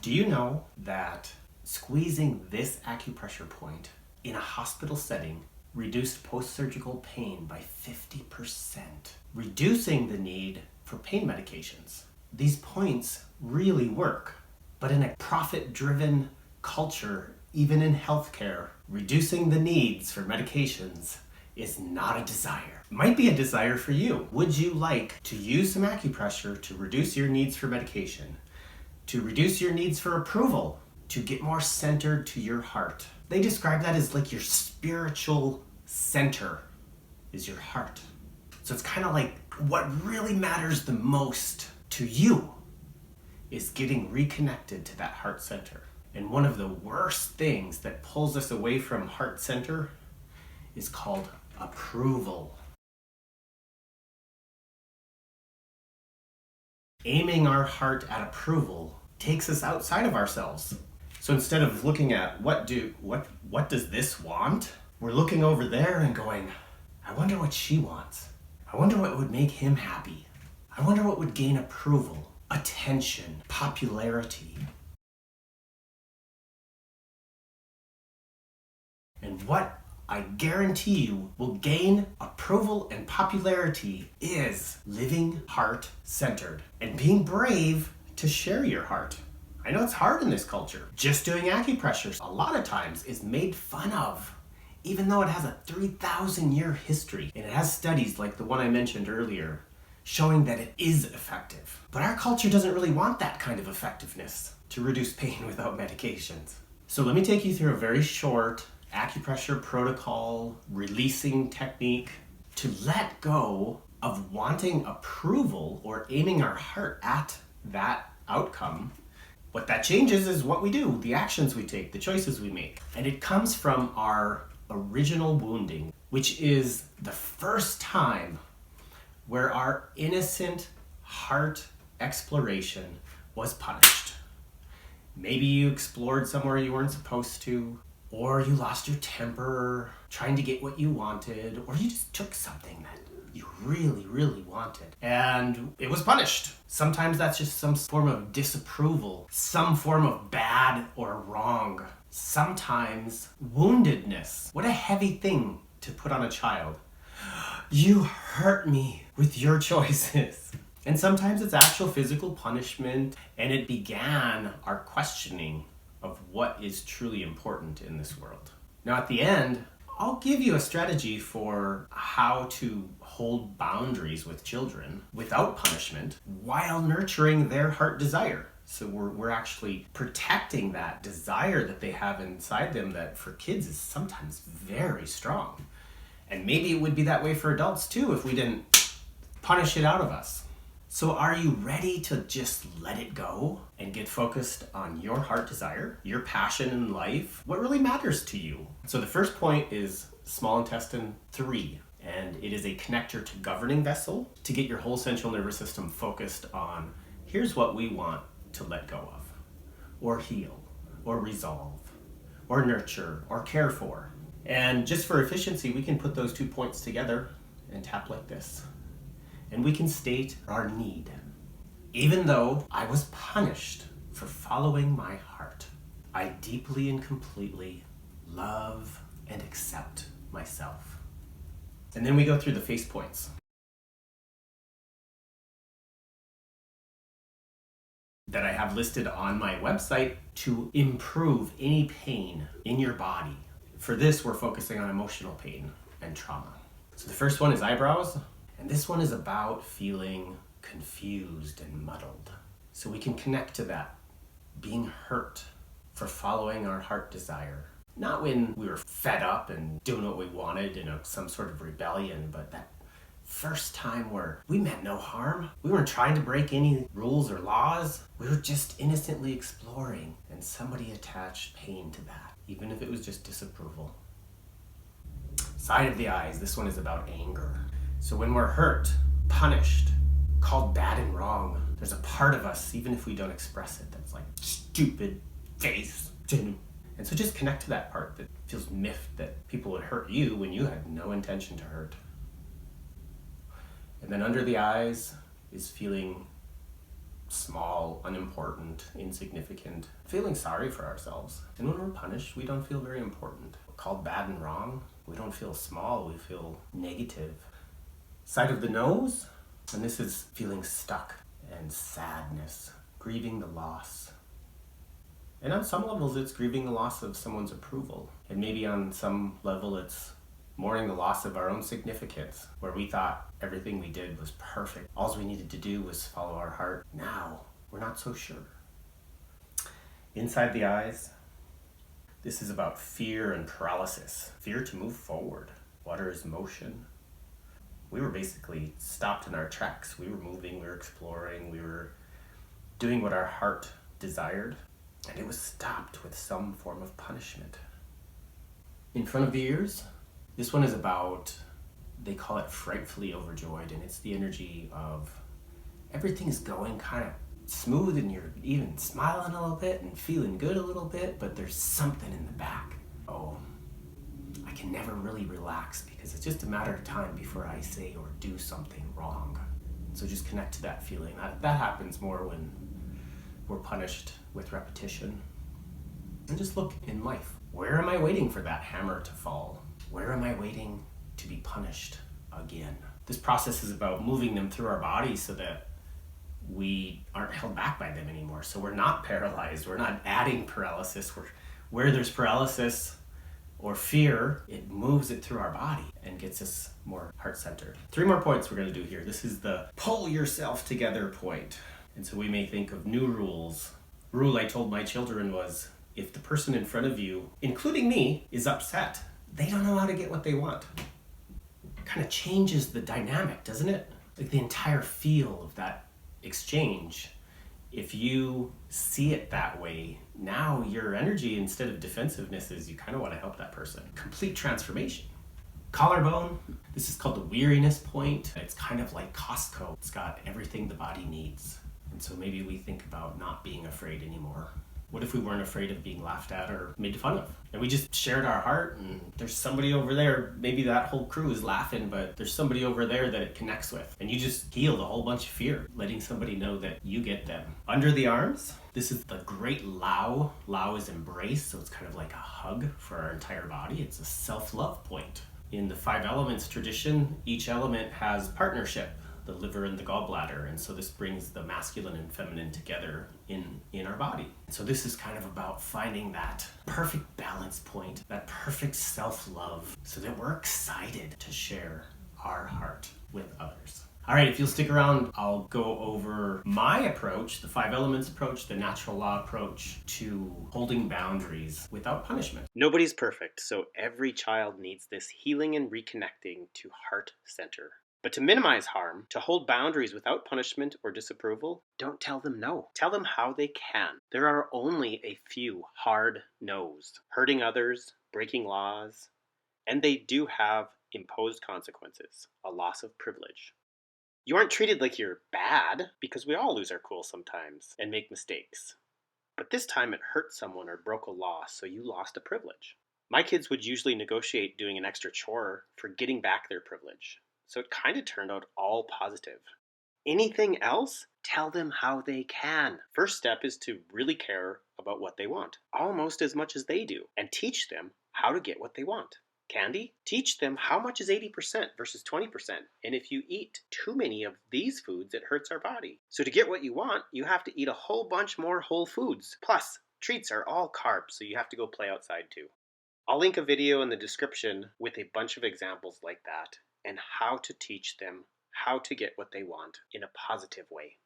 Do you know that squeezing this acupressure point in a hospital setting reduced post-surgical pain by 50%, reducing the need for pain medications? These points really work, but in a profit-driven culture, even in healthcare, reducing the needs for medications is not a desire. It might be a desire for you. Would you like to use some acupressure to reduce your needs for medication, to reduce your needs for approval, to get more centered to your heart? They describe that as like your spiritual center is your heart. So it's kind of like what really matters the most to you is getting reconnected to that heart center. And one of the worst things that pulls us away from heart center is called approval. Aiming our heart at approval takes us outside of ourselves. So instead of looking at what does this want, we're looking over there and going, I wonder what she wants. I wonder what would make him happy. I wonder what would gain approval, attention, popularity. And what I guarantee you will gain approval and popularity is living heart-centered and being brave to share your heart. I know it's hard in this culture. Just doing acupressure a lot of times is made fun of, even though it has a 3,000-year history. And it has studies like the one I mentioned earlier showing that it is effective. But our culture doesn't really want that kind of effectiveness to reduce pain without medications. So let me take you through a very short acupressure protocol, releasing technique to let go of wanting approval or aiming our heart at that outcome. What that changes is what we do, the actions we take, the choices we make. And it comes from our original wounding, which is the first time where our innocent heart exploration was punished. Maybe you explored somewhere you weren't supposed to, or you lost your temper trying to get what you wanted, or you just took something that you really, really wanted and it was punished. Sometimes that's just some form of disapproval, some form of bad or wrong. Sometimes woundedness. What a heavy thing to put on a child. You hurt me with your choices. And sometimes it's actual physical punishment, and it began our questioning of what is truly important in this world. Now at the end, I'll give you a strategy for how to hold boundaries with children without punishment while nurturing their heart desire. So we're actually protecting that desire that they have inside them that for kids is sometimes very strong. And maybe it would be that way for adults too if we didn't punish it out of us. So are you ready to just let it go and get focused on your heart desire, your passion in life, what really matters to you? So the first point is small intestine 3, and it is a connector to governing vessel to get your whole central nervous system focused on here's what we want to let go of, or heal, or resolve, or nurture, or care for. And just for efficiency, we can put those 2 points together and tap like this. And we can state our need. Even though I was punished for following my heart, I deeply and completely love and accept myself. And then we go through the face points. That I have listed on my website to improve any pain in your body. For this, we're focusing on emotional pain and trauma. So the first one is eyebrows. And this one is about feeling confused and muddled. So we can connect to that, being hurt for following our heart desire. Not when we were fed up and doing what we wanted in some sort of rebellion, but that first time where we meant no harm. We weren't trying to break any rules or laws. We were just innocently exploring, and somebody attached pain to that, even if it was just disapproval. Side of the eyes, this one is about anger. So when we're hurt, punished, called bad and wrong, there's a part of us, even if we don't express it, that's like, stupid face. And so just connect to that part that feels miffed that people would hurt you when you had no intention to hurt. And then under the eyes is feeling small, unimportant, insignificant, feeling sorry for ourselves. And when we're punished, we don't feel very important. We're called bad and wrong. We don't feel small, we feel negative. Side of the nose, and this is feeling stuck and sadness, grieving the loss. And on some levels, it's grieving the loss of someone's approval. And maybe on some level, it's mourning the loss of our own significance, where we thought everything we did was perfect. All we needed to do was follow our heart. Now, we're not so sure. Inside the eyes, this is about fear and paralysis. Fear to move forward. Water is motion. We were basically stopped in our tracks. We were moving, we were exploring, we were doing what our heart desired, and it was stopped with some form of punishment. In front of the ears, this one is about, they call it frightfully overjoyed, and it's the energy of everything's going kind of smooth and you're even smiling a little bit and feeling good a little bit, but there's something in the back. Oh, I can never really relax because it's just a matter of time before I say or do something wrong. So just connect to that feeling. That happens more when we're punished with repetition. And just look in life. Where am I waiting for that hammer to fall? Where am I waiting to be punished again? This process is about moving them through our bodies so that we aren't held back by them anymore. So we're not paralyzed. We're not adding paralysis. Where there's paralysis or fear, it moves it through our body and gets us more heart-centered. 3 more points we're going to do here. This is the pull yourself together point. And so we may think of new rules. Rule I told my children was, if the person in front of you, including me, is upset, they don't know how to get what they want. It kind of changes the dynamic, doesn't it? Like the entire feel of that exchange. If you see it that way, now your energy, instead of defensiveness, is you kind of want to help that person. Complete transformation. Collarbone, this is called the Weariness Point. It's kind of like Costco. It's got everything the body needs. And so maybe we think about not being afraid anymore. What if we weren't afraid of being laughed at or made fun of? And we just shared our heart, and there's somebody over there, maybe that whole crew is laughing, but there's somebody over there that it connects with. And you just healed a whole bunch of fear, letting somebody know that you get them. Under the arms, this is the great Lao. Lao is embrace, so it's kind of like a hug for our entire body. It's a self-love point. In the 5 elements tradition, each element has partnership, the liver and the gallbladder, and so this brings the masculine and feminine together in our body. So this is kind of about finding that perfect balance point, that perfect self-love, so that we're excited to share our heart with others. All right, if you'll stick around, I'll go over my approach, the 5 elements approach, the natural law approach to holding boundaries without punishment. Nobody's perfect, so every child needs this healing and reconnecting to heart center. But to minimize harm, to hold boundaries without punishment or disapproval, don't tell them no. Tell them how they can. There are only a few hard no's. Hurting others, breaking laws, and they do have imposed consequences, a loss of privilege. You aren't treated like you're bad, because we all lose our cool sometimes and make mistakes. But this time it hurt someone or broke a law, so you lost a privilege. My kids would usually negotiate doing an extra chore for getting back their privilege. So it kind of turned out all positive. Anything else? Tell them how they can. First step is to really care about what they want, almost as much as they do, and teach them how to get what they want. Candy? Teach them how much is 80% versus 20%, and if you eat too many of these foods, it hurts our body. So to get what you want, you have to eat a whole bunch more whole foods. Plus, treats are all carbs, so you have to go play outside too. I'll link a video in the description with a bunch of examples like that, and how to teach them how to get what they want in a positive way.